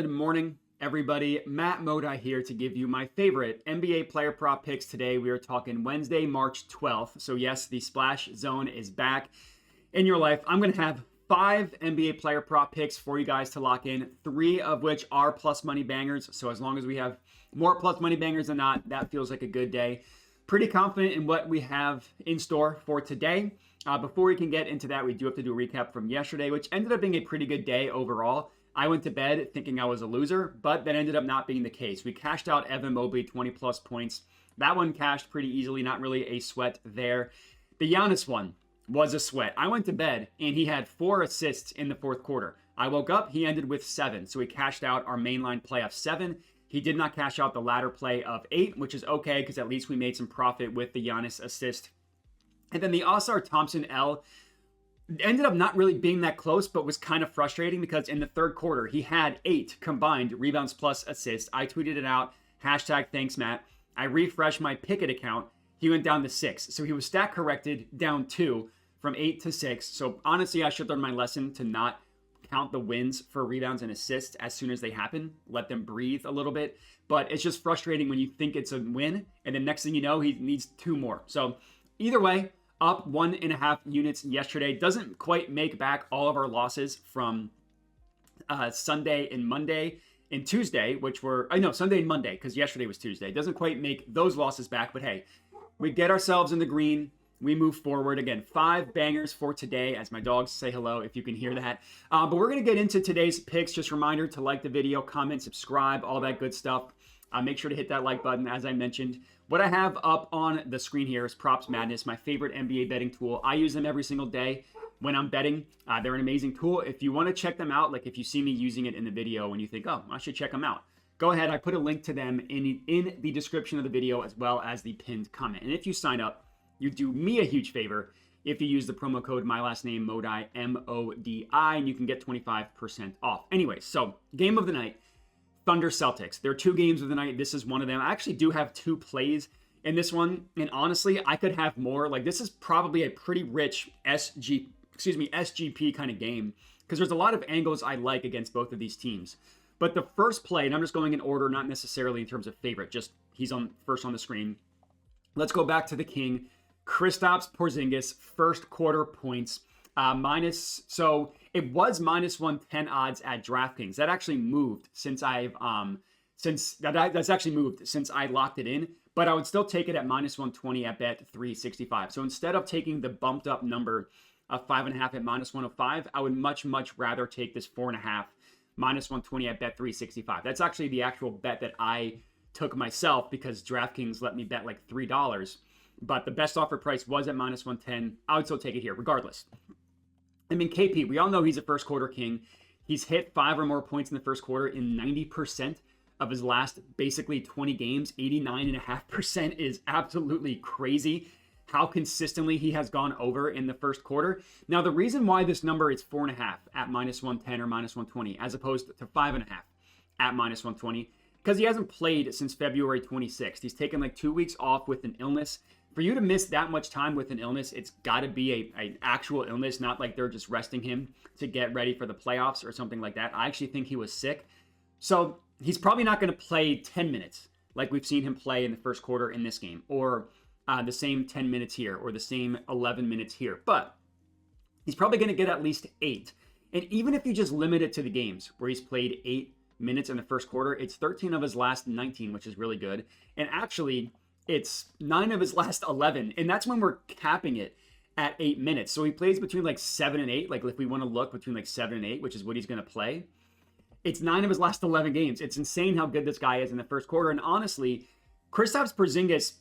Good morning, everybody. Matt Modi here to give you my favorite NBA player prop picks today. We are talking Wednesday, March 12th. So yes, the splash zone is back in your life. I'm going to have 5 NBA player prop picks for you guys to lock in, 3 of which are plus money bangers. So as long as we have more plus money bangers than not, that feels like a good day. Pretty confident in what we have in store for today. Before we can get into that, we do have to do a recap from yesterday, which ended up being a pretty good day overall. I went to bed thinking I was a loser, but that ended up not being the case. We cashed out Evan Mobley 20 plus points. That one cashed pretty easily, not really a sweat there. The Giannis one was a sweat. I went to bed and he had 4 assists in the fourth quarter. I woke up, he ended with 7. So we cashed out our mainline play of 7. He did not cash out the ladder play of 8, which is okay because at least we made some profit with the Giannis assist. And then the Ausar Thompson L ended up not really being that close, but was kind of frustrating because in the third quarter, he had 8 combined rebounds plus assists. I tweeted it out, hashtag thanks, Matt. I refreshed my Pickett account. He went down to 6. So he was stat corrected down 2 from 8 to 6. So honestly, I should learn my lesson to not count the wins for rebounds and assists as soon as they happen. Let them breathe a little bit. But it's just frustrating when you think it's a win, and then next thing you know, he needs 2 more. So either way, up 1.5 units yesterday. Doesn't quite make back all of our losses from Sunday and Monday and Tuesday, which were, Sunday and Monday, because yesterday was Tuesday. Doesn't quite make those losses back, but hey, we get ourselves in the green. We move forward. Again, 5 bangers for today, as my dogs say hello, if you can hear that. But we're going to get into today's picks. Just a reminder to like the video, comment, subscribe, all that good stuff. Make sure to hit that like button, as I mentioned. What I have up on the screen here is PropsMadness, my favorite NBA betting tool. I use them every single day when I'm betting. They're an amazing tool. If you want to check them out, like if you see me using it in the video and you think, oh, I should check them out, go ahead. I put a link to them in the description of the video as well as the pinned comment. And if you sign up, you do me a huge favor if you use the promo code my last name, Modi, M-O-D-I, and you can get 25% off. Anyway, so game of the night. Thunder Celtics. There are 2 games of the night. This is one of them. I actually do have 2 plays in this one. And honestly, I could have more. Like, this is probably a pretty rich SGP kind of game because there's a lot of angles I like against both of these teams. But the first play, and I'm just going in order, not necessarily in terms of favorite, just he's on first on the screen. Let's go back to the king. Kristaps Porzingis, first quarter points. So it was minus 110 odds at DraftKings. That actually moved since that's actually moved since I locked it in, but I would still take it at minus 120 at bet 365. So instead of taking the bumped up number of 5.5 at minus 105, I would much rather take this 4.5 minus 120 at bet 365. That's actually the actual bet that I took myself because DraftKings let me bet like $3, but the best offer price was at minus 110. I would still take it here regardless. I mean, KP, we all know he's a first quarter king. He's hit 5 or more points in the first quarter in 90% of his last basically 20 games. 89.5% is absolutely crazy how consistently he has gone over in the first quarter. Now, the reason why this number is 4.5 at minus 110 or minus 120 as opposed to 5.5 at minus 120, because he hasn't played since February 26th. He's taken like 2 weeks off with an illness. For you to miss that much time with an illness, it's got to be an actual illness, not like they're just resting him to get ready for the playoffs or something like that. I actually think he was sick. So he's probably not going to play 10 minutes like we've seen him play in the first quarter in this game, or the same 10 minutes here, or the same 11 minutes here. But he's probably going to get at least 8. And even if you just limit it to the games where he's played 8 minutes in the first quarter, it's 13 of his last 19, which is really good. And actually, it's 9 of his last 11, and that's when we're capping it at 8 minutes. So he plays between like 7 and 8. Like if we want to look between like 7 and 8, which is what he's going to play, it's 9 of his last 11 games. It's insane how good this guy is in the first quarter. And honestly, Kristaps Porzingis,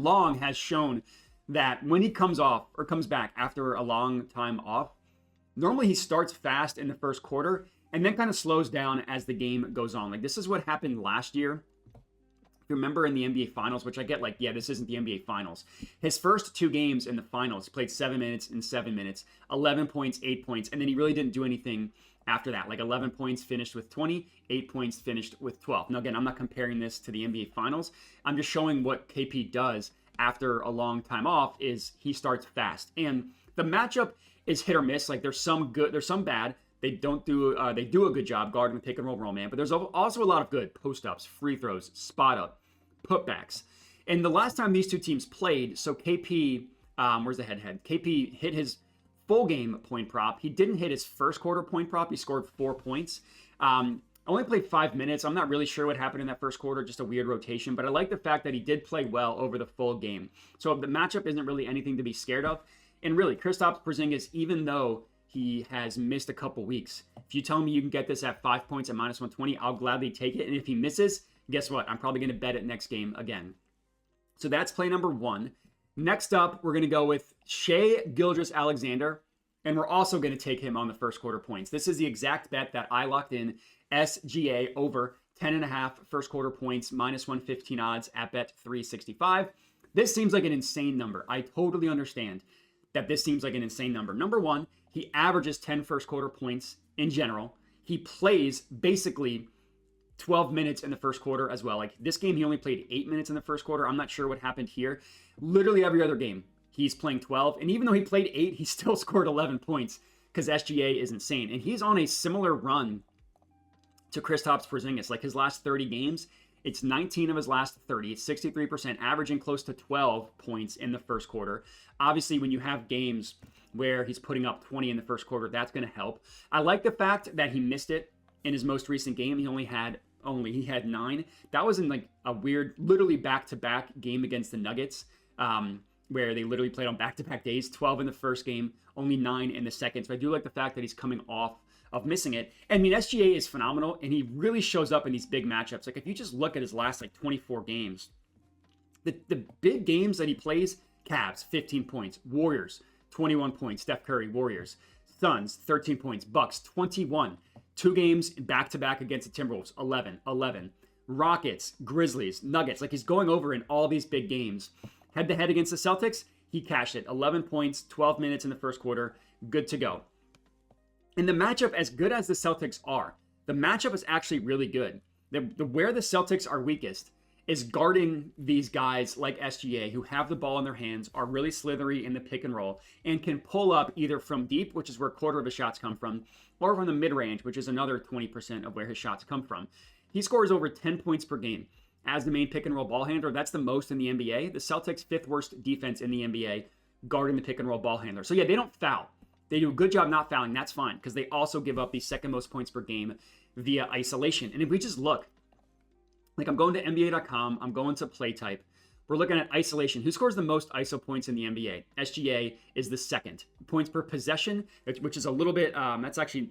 long has shown that when he comes off or comes back after a long time off, normally he starts fast in the first quarter and then kind of slows down as the game goes on. Like this is what happened last year. If you remember in the NBA Finals, which I get like, yeah, this isn't the NBA Finals. His first 2 games in the Finals, he played 7 minutes and 7 minutes, 11 points, 8 points, and then he really didn't do anything after that. Like 11 points finished with 20, 8 points finished with 12. Now, again, I'm not comparing this to the NBA Finals. I'm just showing what KP does after a long time off is he starts fast. And the matchup is hit or miss. Like there's some good, there's some bad. they do a good job guarding the pick and roll man, but there's also a lot of good post ups, free throws, spot up, putbacks. And the last time these two teams played, so KP, where's the head? KP hit his full game point prop. He didn't hit his first quarter point prop. He scored 4 points. Only played 5 minutes. I'm not really sure what happened in that first quarter, just a weird rotation, but I like the fact that he did play well over the full game. So the matchup isn't really anything to be scared of. And really, Kristaps Porzingis, even though he has missed a couple weeks, if you tell me you can get this at 5 points at -120, I'll gladly take it. And if he misses, guess what? I'm probably going to bet it next game again. So that's play number 1. Next up, we're going to go with Shai Gilgeous-Alexander, and we're also going to take him on the first quarter points. This is the exact bet that I locked in, SGA over 10.5 first quarter points, -115 odds at bet 365. This seems like an insane number. I totally understand that this seems like an insane number. Number one, he averages 10 first quarter points in general. He plays basically 12 minutes in the first quarter as well. Like this game, he only played 8 minutes in the first quarter. I'm not sure what happened here. Literally every other game, he's playing 12. And even though he played 8, he still scored 11 points because SGA is insane. And he's on a similar run to Kristaps Porzingis. Like his last 30 games, it's 19 of his last 30, 63%, averaging close to 12 points in the first quarter. Obviously, when you have games where he's putting up 20 in the first quarter, that's going to help. I like the fact that he missed it in his most recent game. He had 9. That was in like a weird, literally back-to-back game against the Nuggets, where they literally played on back-to-back days, 12 in the first game, only 9 in the second. So I do like the fact that he's coming off of missing it. I mean, SGA is phenomenal, and he really shows up in these big matchups. Like if you just look at his last like 24 games, the big games that he plays, Cavs, 15 points, Warriors, 21 points, Steph Curry, Warriors, Suns, 13 points, Bucks, 21, 2 games back-to-back against the Timberwolves, 11, Rockets, Grizzlies, Nuggets. Like he's going over in all these big games. Head-to-head against the Celtics, he cashed it, 11 points, 12 minutes in the first quarter, good to go. And the matchup, as good as the Celtics are, the matchup is actually really good. Where the Celtics are weakest is guarding these guys like SGA who have the ball in their hands, are really slithery in the pick and roll, and can pull up either from deep, which is where a quarter of his shots come from, or from the mid-range, which is another 20% of where his shots come from. He scores over 10 points per game as the main pick and roll ball handler. That's the most in the NBA. The Celtics' 5th worst defense in the NBA, guarding the pick and roll ball handler. So yeah, they don't foul. They do a good job not fouling. That's fine, because they also give up the 2nd most points per game via isolation. And if we just look, like I'm going to NBA.com, I'm going to play type. We're looking at isolation. Who scores the most ISO points in the NBA? SGA is the 2nd. Points per possession, which is a little bit, that's actually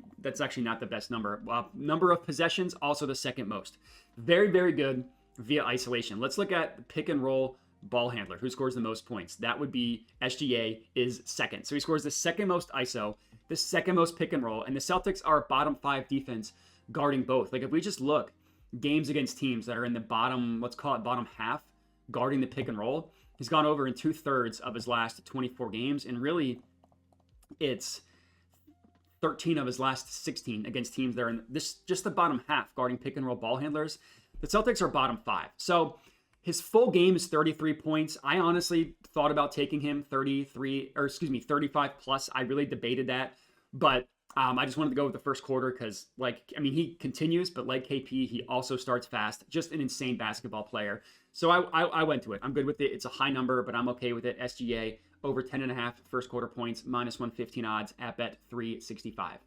not the best number. Number of possessions, also the 2nd most. Very, very good via isolation. Let's look at the pick and roll ball handler. Who scores the most points? That would be SGA is 2nd. So he scores the 2nd most ISO, the 2nd most pick and roll, and the Celtics are bottom 5 defense guarding both. Like if we just look, games against teams that are in the bottom, let's call it bottom half, guarding the pick and roll, he's gone over in 2/3 of his last 24 games, and really it's 13 of his last 16 against teams that are in this just the bottom half guarding pick and roll ball handlers. The Celtics are bottom 5. So his full game is 33 points. I honestly thought about taking him 35 plus. I really debated that, but I just wanted to go with the first quarter because, he continues, but like KP, he also starts fast. Just an insane basketball player. So I went to it. I'm good with it. It's a high number, but I'm okay with it. SGA over 10.5 first quarter points, -115 odds at bet 365.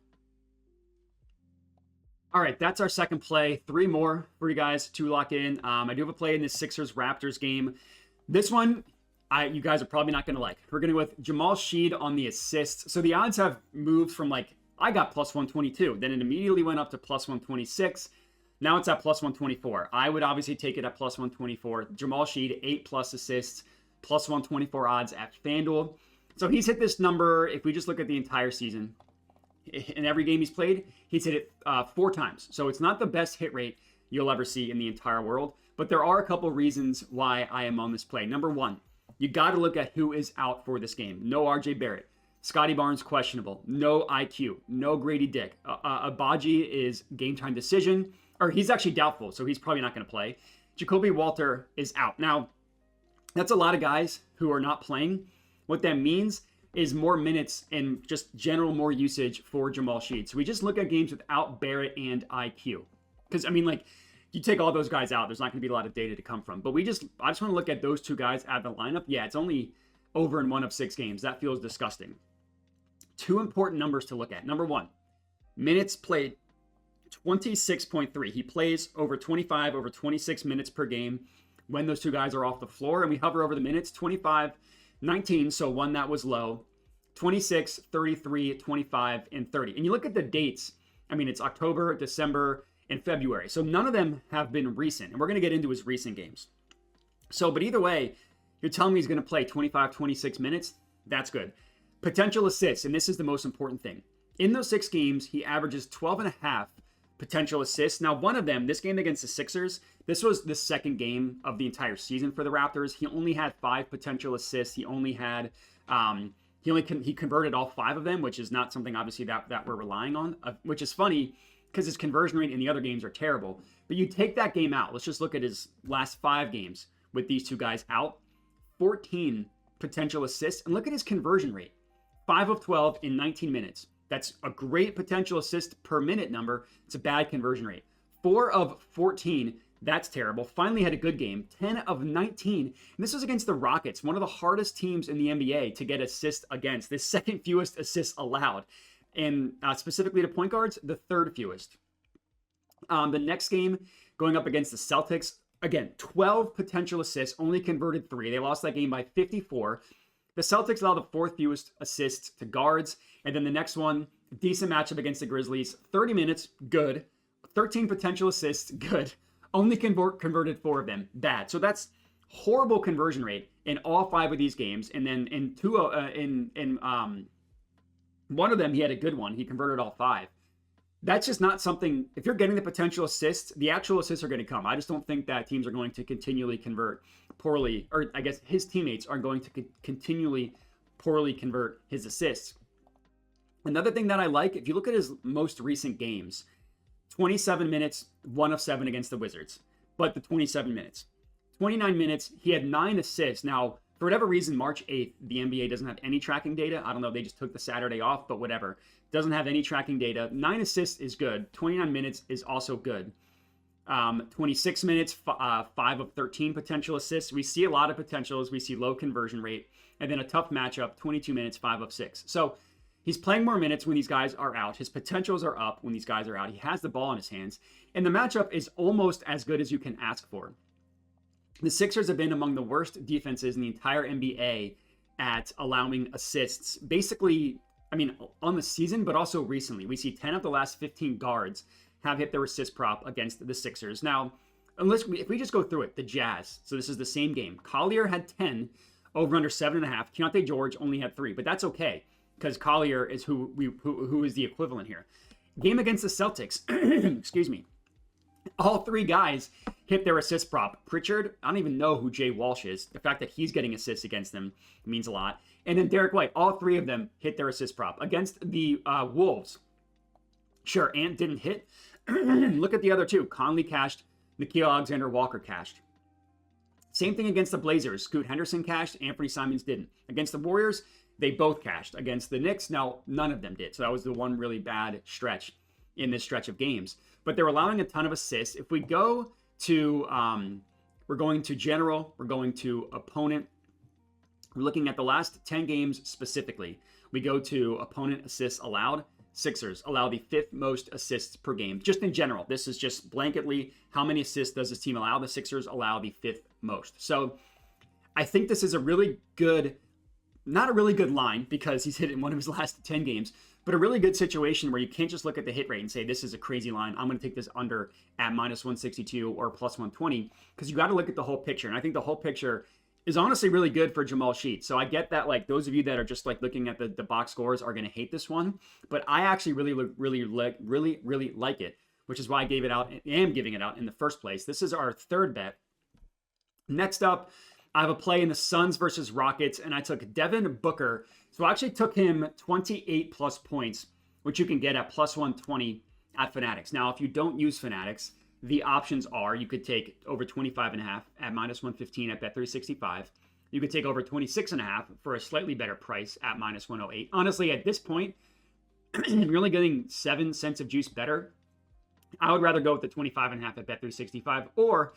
All right, that's our second play. 3 more for you guys to lock in. I do have a play in this Sixers-Raptors game. This one, you guys are probably not going to like. We're going to go with Jamal Shead on the assists. So the odds have moved from I got +122. Then it immediately went up to +126. Now it's at +124. I would obviously take it at +124. Jamal Shead, 8+ assists, +124 odds at FanDuel. So he's hit this number, if we just look at the entire season, in every game he's played, he's hit it 4 times. So it's not the best hit rate you'll ever see in the entire world. But there are a couple reasons why I am on this play. Number one, you got to look at who is out for this game. No RJ Barrett. Scotty Barnes questionable. No IQ. No Grady Dick. Abaji is game time decision. Or he's actually doubtful, so he's probably not going to play. Jacoby Walter is out. Now, that's a lot of guys who are not playing. What that means, is more minutes and just general more usage for Jamal Shead. So we just look at games without Barrett and IQ. Because, I mean, like, you take all those guys out, there's not going to be a lot of data to come from. But I just want to look at those two guys out of the lineup. Yeah, it's only over in 1 of 6 games. That feels disgusting. 2 important numbers to look at. Number 1, minutes played, 26.3. He plays over 25, over 26 minutes per game when those two guys are off the floor. And we hover over the minutes, 25, 19, so one that was low, 26, 33, 25, and 30. And you look at the dates, I mean, it's October, December, and February. So none of them have been recent. And we're going to get into his recent games. So, but either way, you're telling me he's going to play 25, 26 minutes? That's good. Potential assists, and this is the most important thing. In those 6 games, he averages 12.5 potential assists. Now, one of them, this game against the Sixers, this was the second game of the entire season for the Raptors. He only had 5 potential assists. He only had, he converted all 5 of them, which is not something obviously that we're relying on, which is funny because his conversion rate in the other games are terrible. But you take that game out. Let's just look at his last 5 games with these two guys out. 14 potential assists, and look at his conversion rate. 5 of 12 in 19 minutes. That's a great potential assist per minute number. It's a bad conversion rate. 4 of 14, that's terrible. Finally had a good game. 10 of 19. And this was against the Rockets, one of the hardest teams in the NBA to get assists against. The second fewest assists allowed. And specifically to point guards, the third fewest. The next game, going up against the Celtics, again, 12 potential assists, only converted 3. They lost that game by 54. The Celtics allow the 4th fewest assists to guards. And then the next one, decent matchup against the Grizzlies. 30 minutes, good. 13 potential assists, good. Only converted 4 of them, bad. So that's horrible conversion rate in all 5 of these games. And then in one of them, he had a good one. He converted all 5. That's just not something, if you're getting the potential assists, the actual assists are going to come. I just don't think that teams are going to continually convert poorly, or I guess his teammates are going to continually poorly convert his assists. Another thing that I like, if you look at his most recent games, 27 minutes, 1 of 7 against the Wizards, but the 27 minutes. 29 minutes, he had 9 assists. Now, for whatever reason, March 8th, the NBA doesn't have any tracking data. I don't know, they just took the Saturday off, but whatever. Doesn't have any tracking data. 9 assists is good. 29 minutes is also good. 26 minutes, 5 of 13 potential assists. We see a lot of potentials. We see low conversion rate. And then a tough matchup, 22 minutes, 5 of 6. So he's playing more minutes when these guys are out. His potentials are up when these guys are out. He has the ball in his hands. And the matchup is almost as good as you can ask for. The Sixers have been among the worst defenses in the entire NBA at allowing assists. Basically, I mean, on the season, but also recently. We see 10 of the last 15 guards have hit their assist prop against the Sixers. Now, if we just go through it, the Jazz, so this is the same game. Collier had 10, over under 7.5. Keontae George only had 3, but that's okay, because Collier is who is the equivalent here. Game against the Celtics, excuse me. All 3 guys hit their assist prop. Pritchard, I don't even know who Jay Walsh is. The fact that he's getting assists against them means a lot. And then Derek White, all 3 of them hit their assist prop. Against the Wolves, sure, Ant didn't hit. Look at the other 2. Conley cashed. Nickeil Alexander-Walker cashed. Same thing against the Blazers. Scoot Henderson cashed. Anthony Simons didn't. Against the Warriors, they both cashed. Against the Knicks, now none of them did. So that was the one really bad stretch in this stretch of games. But they're allowing a ton of assists. If we go to, we're going to general, we're going to opponent. We're looking at the last 10 games specifically. We go to opponent assists allowed. Sixers allow the 5th most assists per game, just in general. This is just blanketly, how many assists does this team allow? The Sixers allow the 5th most. So I think this is a really good, not a really good line because he's hit it in one of his last 10 games, but a really good situation where you can't just look at the hit rate and say, this is a crazy line. I'm going to take this under at minus 162 or plus 120, because you got to look at the whole picture. And I think the whole picture is honestly really good for Jamal Shead. So I get that, like, those of you that are just like looking at the box scores are going to hate this one, but I actually really like it, which is why I gave it out, am giving it out in the first place. This is our 3rd bet. Next up, I have a play in the Suns versus Rockets, and I took Devin Booker. So I actually took him 28 plus points, which you can get at plus 120 at Fanatics. Now, if you don't use Fanatics, the options are you could take over 25.5 at minus 115 at Bet365. You could take over 26.5 for a slightly better price at minus 108. Honestly, at this point, if you're only getting 7 cents of juice better, I would rather go with the 25.5 at bet365. Or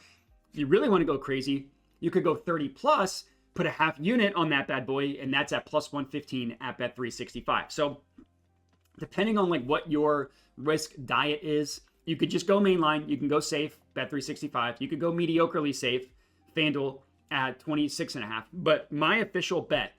if you really want to go crazy, you could go 30 plus, put a half unit on that bad boy, and that's at plus 115 at bet365. So depending on like what your risk diet is, you could just go mainline. You can go safe, bet365. You could go mediocrely safe, FanDuel at 26.5. But my official bet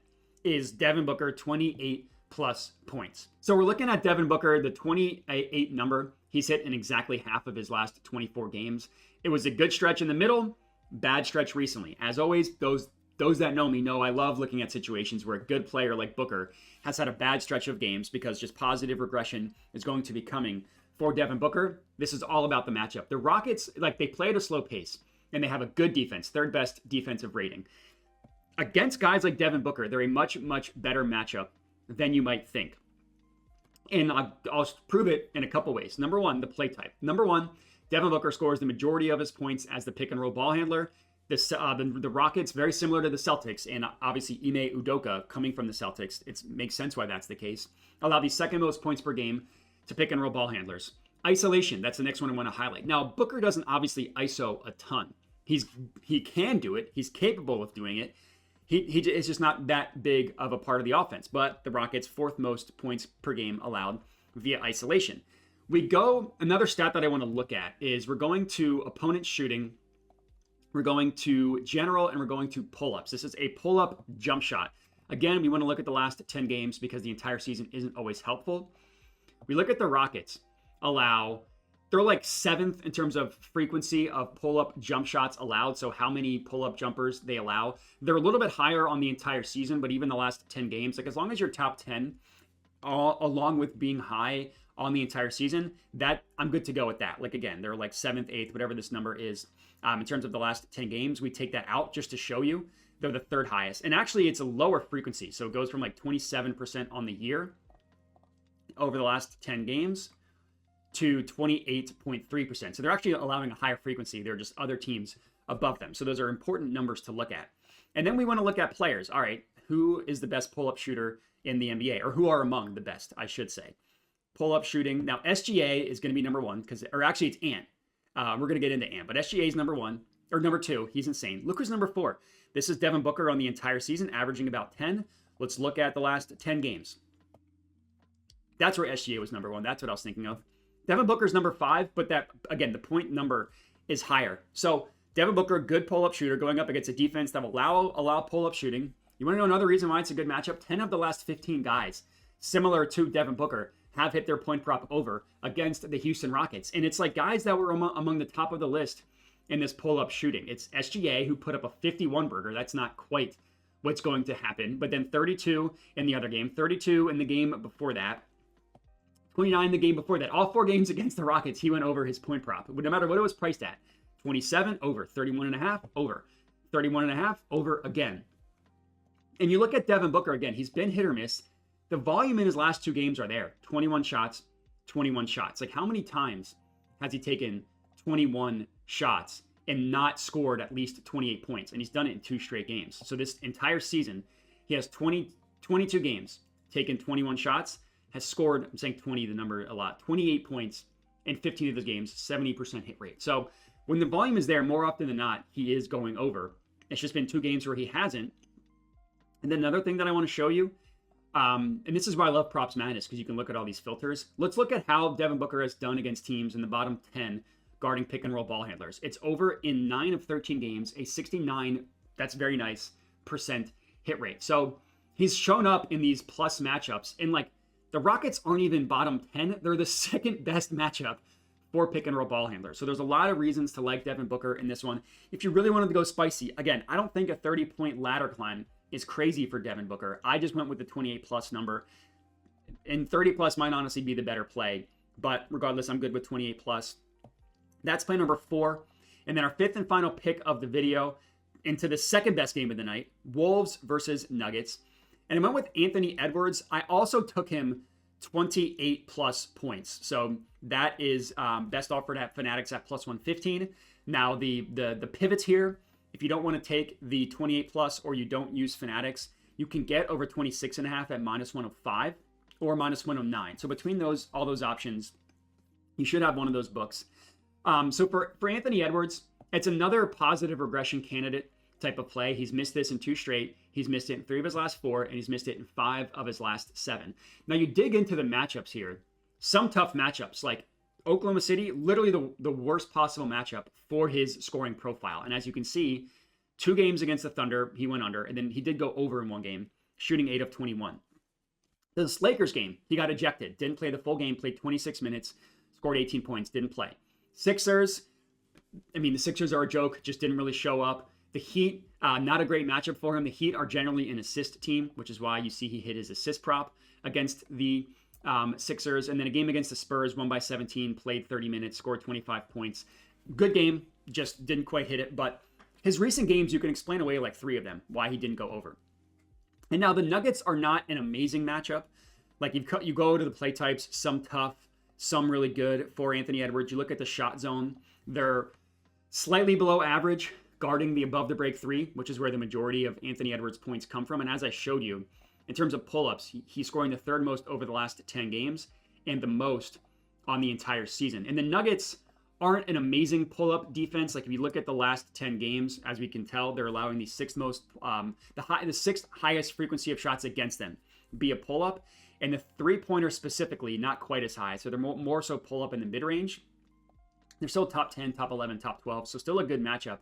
is Devin Booker 28 plus points. So we're looking at Devin Booker, the 28 number. He's hit in exactly half of his last 24 games. It was a good stretch in the middle, bad stretch recently. As always, those that know me know I love looking at situations where a good player like Booker has had a bad stretch of games because just positive regression is going to be coming for Devin Booker. This is all about the matchup. The Rockets, like, they play at a slow pace and they have a good defense, third best defensive rating. Against guys like Devin Booker, they're a much, much better matchup than you might think. And I'll prove it in a couple ways. Number one, the play type. Number one, Devin Booker scores the majority of his points as the pick and roll ball handler. The Rockets, very similar to the Celtics, and obviously Ime Udoka coming from the Celtics, it makes sense why that's the case, allow the second most points per game to pick and roll ball handlers. Isolation, that's the next one I want to highlight. Now, Booker doesn't obviously ISO a ton. He can do it. He's capable of doing it. It's just not that big of a part of the offense. But the Rockets' fourth most points per game allowed via isolation. Another stat that I want to look at is we're going to opponent shooting, we're going to general, and we're going to pull-ups. This is a pull-up jump shot. Again, we want to look at the last 10 games because the entire season isn't always helpful. We look at the Rockets, they're like 7th in terms of frequency of pull-up jump shots allowed. So how many pull-up jumpers they allow. They're a little bit higher on the entire season, but even the last 10 games, like as long as you're top 10, along with being high on the entire season, that I'm good to go with that. Like again, they're like 7th, 8th, whatever this number is. In terms of the last 10 games, we take that out just to show you they're the 3rd highest. And actually it's a lower frequency. So it goes from like 27% on the year over the last 10 games to 28.3%. So they're actually allowing a higher frequency. There are just other teams above them. So those are important numbers to look at. And then we want to look at players. All right, who is the best pull-up shooter in the NBA? Or who are among the best, I should say. Pull-up shooting. Now, SGA is going to be number 1, or actually it's Ant. We're going to get into Ant, but SGA is number 1, or number 2. He's insane. Look who's number 4. This is Devin Booker on the entire season, averaging about 10. Let's look at the last 10 games. That's where SGA was number 1. That's what I was thinking of. Devin Booker's number 5, but that, again, the point number is higher. So Devin Booker, good pull-up shooter, going up against a defense that will allow pull-up shooting. You want to know another reason why it's a good matchup? 10 of the last 15 guys, similar to Devin Booker, have hit their point prop over against the Houston Rockets. And it's like guys that were among the top of the list in this pull-up shooting. It's SGA, who put up a 51 burger. That's not quite what's going to happen. But then 32 in the other game, 32 in the game before that, 29 the game before that. All 4 games against the Rockets, he went over his point prop. But no matter what it was priced at, 27 over, 31.5 over, 31.5 over again. And you look at Devin Booker again, he's been hit or miss. The volume in his last 2 games are there. 21 shots, 21 shots. Like how many times has he taken 21 shots and not scored at least 28 points? And he's done it in 2 straight games. So this entire season, he has 22 games, taken 21 shots, has scored, I'm saying 20, the number a lot, 28 points in 15 of those games, 70% hit rate. So when the volume is there, more often than not, he is going over. It's just been 2 games where he hasn't. And then another thing that I want to show you, and this is why I love PropsMadness, because you can look at all these filters. Let's look at how Devin Booker has done against teams in the bottom 10 guarding pick and roll ball handlers. It's over in 9 of 13 games, a 69, that's very nice, % hit rate. So he's shown up in these plus matchups, and like the Rockets aren't even bottom 10. They're the 2nd best matchup for pick and roll ball handlers. So there's a lot of reasons to like Devin Booker in this one. If you really wanted to go spicy, again, I don't think a 30-point ladder climb is crazy for Devin Booker. I just went with the 28 plus number, and 30 plus might honestly be the better play, but regardless, I'm good with 28 plus. That's play number 4. And then our 5th and final pick of the video into the 2nd best game of the night, Wolves versus Nuggets. And I went with Anthony Edwards. I also took him 28 plus points. So that is best offered at Fanatics at plus 115. Now the pivots here, If you don't want to take the 28 plus or you don't use Fanatics, you can get over 26.5 at -105 or -109. So between all those options, you should have one of those books. So for Anthony Edwards, it's another positive regression candidate type of play. He's missed this in 2 straight. He's missed it in 3 of his last 4, and he's missed it in 5 of his last 7. Now you dig into the matchups here. Some tough matchups, like Oklahoma City, literally the worst possible matchup for his scoring profile. And as you can see, 2 games against the Thunder, he went under, and then he did go over in 1 game, shooting 8 of 21. This Lakers game, he got ejected. Didn't play the full game, played 26 minutes, scored 18 points, didn't play. Sixers, the Sixers are a joke, just didn't really show up. The Heat, not a great matchup for him. The Heat are generally an assist team, which is why you see he hit his assist prop against the Sixers. And then a game against the Spurs, won by 17, played 30 minutes, scored 25 points. Good game, just didn't quite hit it. But his recent games, you can explain away like 3 of them, why he didn't go over. And now the Nuggets are not an amazing matchup. Like you go to the play types, some tough, some really good for Anthony Edwards. You look at the shot zone, they're slightly below average, guarding the above the break 3, which is where the majority of Anthony Edwards' points come from. And as I showed you, in terms of pull-ups, he's scoring the 3rd most over the last 10 games and the most on the entire season. And the Nuggets aren't an amazing pull-up defense. Like if you look at the last 10 games, as we can tell, they're allowing the 6th highest frequency of shots against them be a pull-up. And the 3-pointer specifically, not quite as high. So they're more so pull-up in the mid-range. They're still top 10, top 11, top 12. So still a good matchup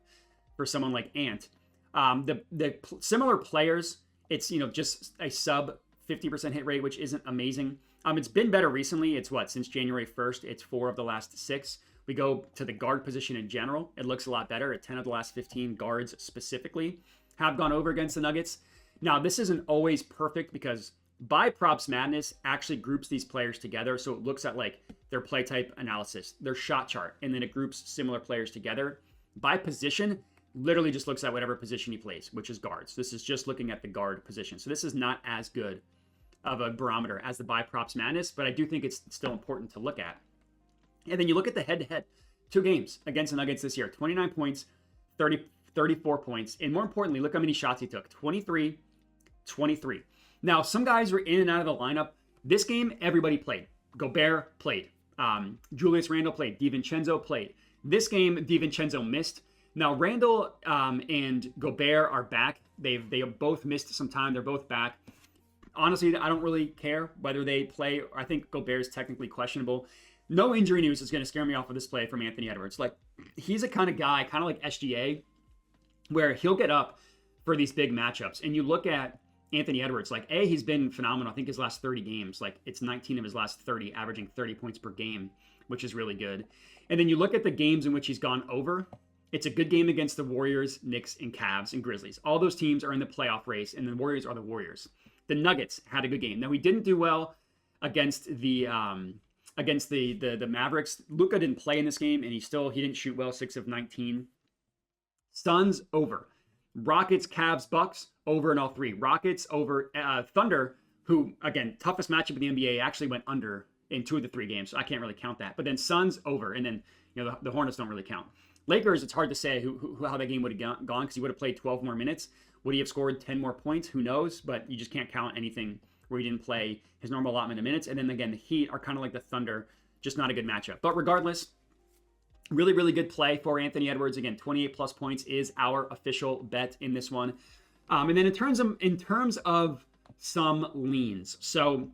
for someone like Ant. The similar players, it's just a sub 50% hit rate, which isn't amazing. It's been better recently. It's since January 1st, it's 4 of the last 6. We go to the guard position in general. It looks a lot better. At 10 of the last 15 guards specifically have gone over against the Nuggets. Now, this isn't always perfect because by PropsMadness actually groups these players together. So it looks at like their play type analysis, their shot chart, and then it groups similar players together. By position, literally just looks at whatever position he plays, which is guards. This is just looking at the guard position. So this is not as good of a barometer as the by PropsMadness, but I do think it's still important to look at. And then you look at the head-to-head. 2 games against the Nuggets this year. 29 points, 34 points. And more importantly, look how many shots he took. 23, 23. Now, some guys were in and out of the lineup. This game, everybody played. Gobert played. Julius Randle played. DiVincenzo played. This game, DiVincenzo missed. Now, Randle and Gobert are back. They have both missed some time. They're both back. Honestly, I don't really care whether they play. I think Gobert is technically questionable. No injury news is going to scare me off of this play from Anthony Edwards. Like, he's a kind of guy, kind of like SGA, where he'll get up for these big matchups. And you look at Anthony Edwards, like, he's been phenomenal. I think his last 30 games, like, it's 19 of his last 30, averaging 30 points per game, which is really good. And then you look at the games in which he's gone over. It's a good game against the Warriors, Knicks, and Cavs, and Grizzlies. All those teams are in the playoff race, and the Warriors are the Warriors. The Nuggets had a good game. Now, he didn't do well against the Mavericks. Luka didn't play in this game, and he didn't shoot well, 6 of 19. Suns, over. Rockets, Cavs, Bucks, over in all 3. Rockets over Thunder, who, again, toughest matchup in the NBA, actually went under in 2 of the 3 games, so I can't really count that. But then Suns, over, and then the Hornets don't really count. Lakers, it's hard to say how that game would have gone because he would have played 12 more minutes. Would he have scored 10 more points? Who knows? But you just can't count anything where he didn't play his normal allotment of minutes. And then again, the Heat are kind of like the Thunder, just not a good matchup. But regardless, really, really good play for Anthony Edwards. Again, 28 plus points is our official bet in this one. And then in terms of some leans, so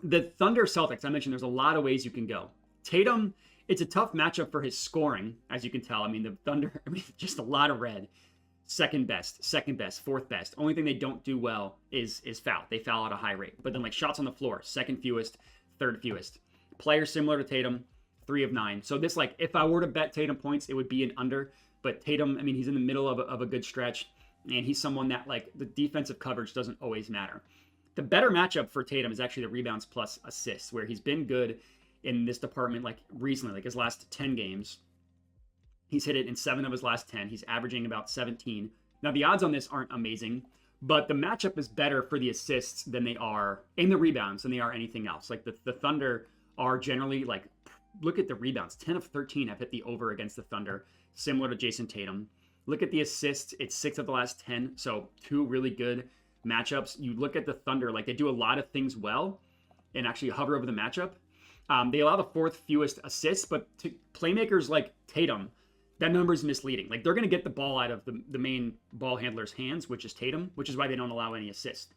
the Thunder Celtics, I mentioned there's a lot of ways you can go. Tatum, it's a tough matchup for his scoring, as you can tell. The Thunder, just a lot of red. Second best, 4th best. Only thing they don't do well is foul. They foul at a high rate. But then like shots on the floor, 2nd fewest, 3rd fewest. Players similar to Tatum, 3 of 9. So this, like, if I were to bet Tatum points, it would be an under. But Tatum, he's in the middle of a good stretch. And he's someone that, like, the defensive coverage doesn't always matter. The better matchup for Tatum is actually the rebounds plus assists, where he's been good in this department, like, recently, like his last 10 games. He's hit it in 7 of his last 10. He's averaging about 17. Now, the odds on this aren't amazing, but the matchup is better for the assists than they are in the rebounds than they are anything else. Like, the Thunder are generally, like, look at the rebounds. 10 of 13 have hit the over against the Thunder, similar to Jason Tatum. Look at the assists. It's 6 of the last 10. So 2 really good matchups. You look at the Thunder, like they do a lot of things well and actually hover over the matchup. They allow the 4th fewest assists, but to playmakers like Tatum, that number is misleading. Like they're going to get the ball out of the main ball handler's hands, which is Tatum, which is why they don't allow any assists.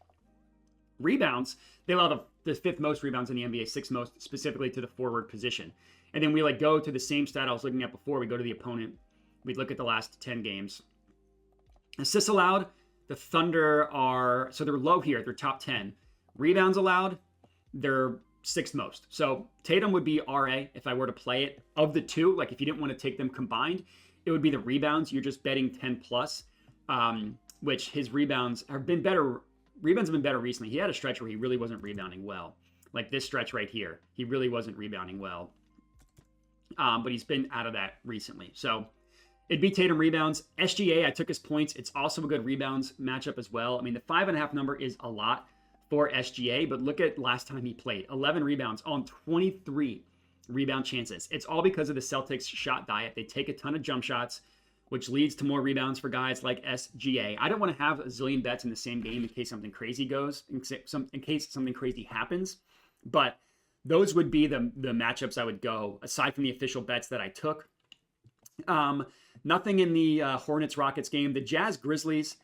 Rebounds, they allow the 5th most rebounds in the NBA, 6th most specifically to the forward position. And then we like go to the same stat I was looking at before. We go to the opponent. We look at the last 10 games. Assists allowed, the Thunder are, so they're low here. They're top 10. Rebounds allowed, they're 6th most. So Tatum would be RA if I were to play it. Of the two, like if you didn't want to take them combined, it would be the rebounds. You're just betting 10 plus, which his rebounds have been better. Rebounds have been better recently. He had a stretch where he really wasn't rebounding well. Like this stretch right here, he really wasn't rebounding well. But he's been out of that recently. So it'd be Tatum rebounds. SGA, I took his points. It's also a good rebounds matchup as well. I mean, the 5.5 number is a lot for SGA, but look at last time he played. 11 rebounds on 23 rebound chances. It's all because of the Celtics shot diet. They take a ton of jump shots, which leads to more rebounds for guys like SGA. I don't want to have a zillion bets in the same game in case something crazy goes, in case something crazy happens. But those would be the matchups I would go, aside from the official bets that I took. Nothing in the Hornets-Rockets game. The Jazz-Grizzlies,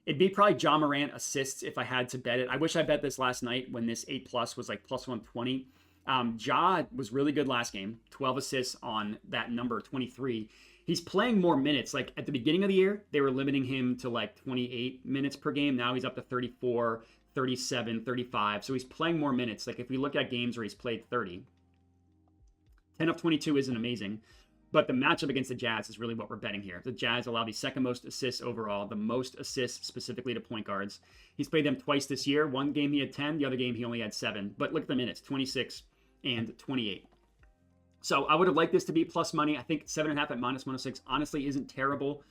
it'd be probably Ja Morant assists if I had to bet it. I wish I bet this last night when this 8+ was like plus 120. Ja was really good last game. 12 assists on that number, 23. He's playing more minutes. Like at the beginning of the year, they were limiting him to like 28 minutes per game. Now he's up to 34, 37, 35. So he's playing more minutes. Like if we look at games where he's played 30, 10 of 22 isn't amazing. But the matchup against the Jazz is really what we're betting here. The Jazz allow the 2nd most assists overall, the most assists specifically to point guards. He's played them twice this year. One game he had 10, the other game he only had 7. But look at the minutes, 26 and 28. So I would have liked this to be plus money. I think 7.5 at minus 106 honestly isn't terrible.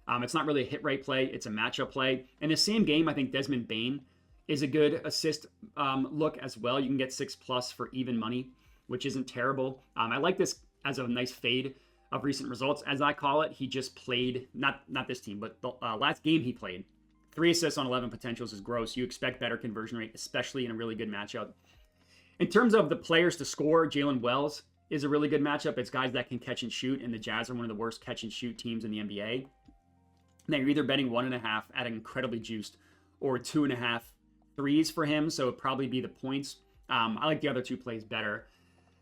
It's not really a hit rate play. It's a matchup play. In the same game, I think Desmond Bane is a good assist look as well. You can get 6+ for even money, which isn't terrible. I like this as a nice fade of recent results, as I call it. He just played, not this team, but the last game he played, 3 assists on 11 potentials is gross. You expect better conversion rate, especially in a really good matchup. In terms of the players to score, Jalen Wells is a really good matchup. It's guys that can catch and shoot, and the Jazz are one of the worst catch and shoot teams in the NBA. Now you're either betting 1.5 at an incredibly juiced or 2.5 threes for him, so it'd probably be the points. I like the other 2 plays better.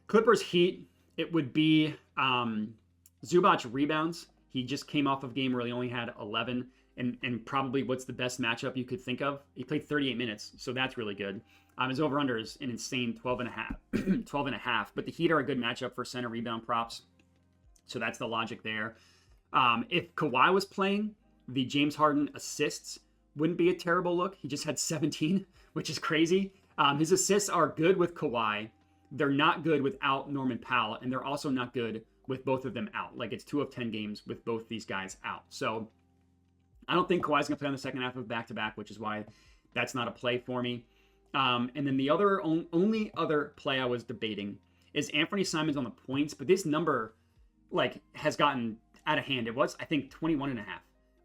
Clippers Heat, it would be Zubac rebounds. He just came off of a game where he only had 11, and probably what's the best matchup you could think of. He played 38 minutes, so that's really good. His over-under is an insane 12.5, 12.5, but the Heat are a good matchup for center rebound props, so that's the logic there. If Kawhi was playing, the James Harden assists wouldn't be a terrible look. He just had 17, which is crazy. His assists are good with Kawhi. They're not good without Norman Powell, and they're also not good with both of them out. Like it's 2 of 10 games with both these guys out. So I don't think Kawhi's going to play on the second half of back-to-back, which is why that's not a play for me. And then the only other play I was debating is Anthony Simons on the points, but this number like has gotten out of hand. It was, I think, 21.5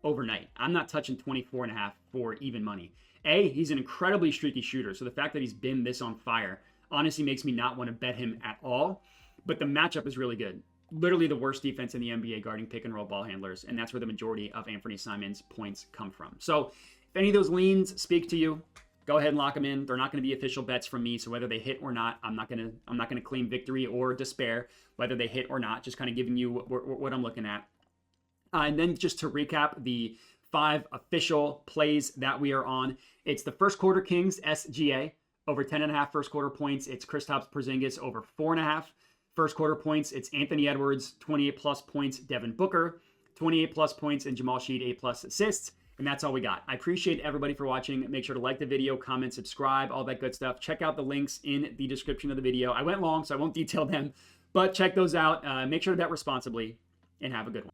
overnight. I'm not touching 24.5 for even money. He's an incredibly streaky shooter, so the fact that he's been this on fire honestly makes me not want to bet him at all. But the matchup is really good. Literally the worst defense in the NBA guarding pick and roll ball handlers, and that's where the majority of Anthony Simons' points come from. So if any of those leans speak to you, go ahead and lock them in. They're not going to be official bets from me, so whether they hit or not, I'm not going to claim victory or despair whether they hit or not. Just kind of giving you what I'm looking at. And then just to recap the 5 official plays that we are on, it's the first quarter Kings SGA over 10.5 first quarter points. It's Kristaps Porzingis over 4.5 first quarter points. It's Anthony Edwards 28+ points, Devin Booker 28+ points, and Jamal Shead 8+ assists. And that's all we got. I appreciate everybody for watching. Make sure to like the video, comment, subscribe, all that good stuff. Check out the links in the description of the video. I went long, so I won't detail them, but check those out. Make sure to bet responsibly, and have a good one.